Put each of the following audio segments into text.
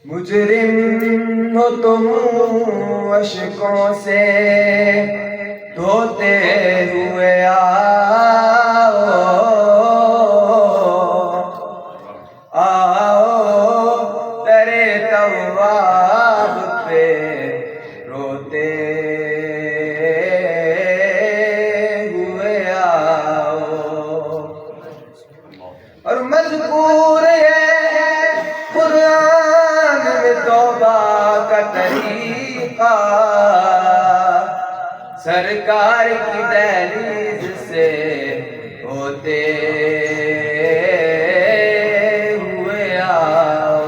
مجرم ہو تم اشکوں سے دھوتے ہوئے آؤ تیرے تواب پہ روتے ہوئے آؤ. اور مذکور ہے قرآن میں توبہ کا طریقہ، سرکار کی دہلیز سے ہوتے ہوئے آؤ.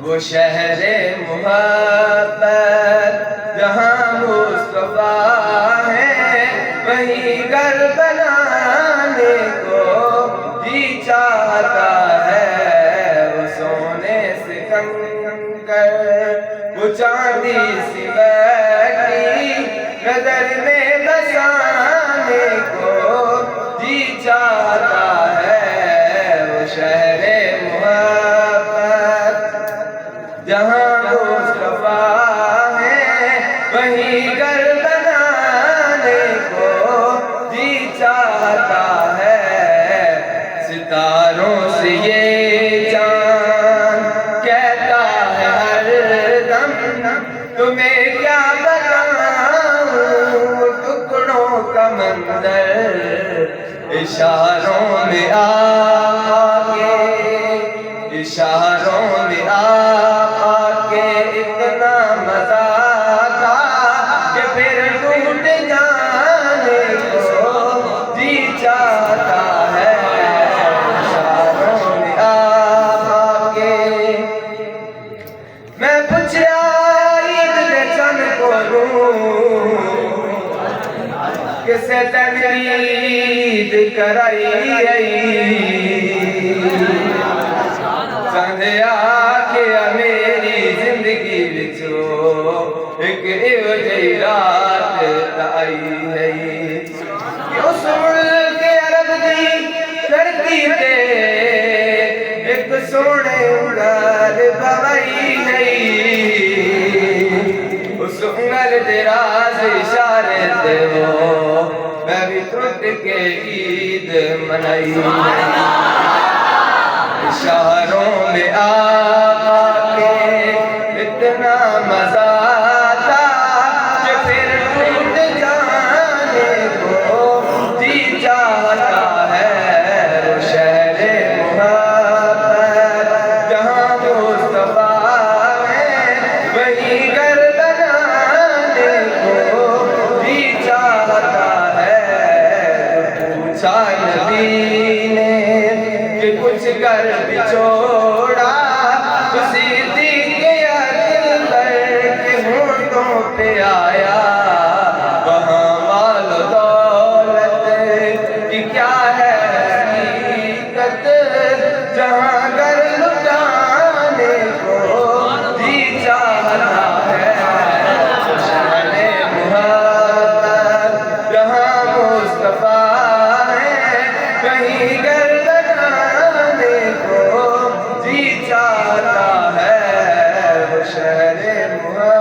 وہ شہر محبت جہاں مصطفیٰ ہے، وہیں گھر بنانے کو جی چاہتا ہے. وہ سونے سے کنکر، وہ چاندی سی بیٹی نظر میں بسانے کو جی چاہتا ہے. وہ شہر محبت جہاں مصطفیٰ ہے، وہیں گھر بنانے کو جی چاہتا ہے. ستاروں سے یہ چاند کہتا ہے ہر دم، تمہیں کیا بتاؤں ٹکڑوں کا منظر. اشاروں میں آ کے، اشاروں میں آ کے اتنا مزہ تھا کہ پھر ٹوٹ جانے کو جی چاہتا ہے. اشاروں میں آ کے میں پوچھا عید کے چن کو لوں، کسے تقلید کرائی چند آکھیا میری زندگی بچو ایک ایوجی رات آئی ہے. اس ملک عرب دی دھرتی تے ایک سونے انگل بوائی نہیں. اس انگل دے راز اشارے تے ہو میں بھی ٹوٹ کے عید منائی. اشاروں میں آ کے اتنا مزہ تھا کہ پھر ٹوٹ جانے کو جی چاہتا ہے. شہر محبت جہاں مصطفیٰ ہے، وہیں گھر بنانے کو جی چاہتا ہے. پوچھا نبی نے کہ کچھ کر بچوڑا، صدیق اکبر کے ہونٹوں پہ آیا. وہاں مال و دولت کی کیا ہے حقیقت، جہاں گھر لٹانے کو جی چاہتا ہے. شہر محبت جہاں مصطفیٰ ہے، وہیں گھر بنانے کو جی چاہتا ہے. وہ شہر محبت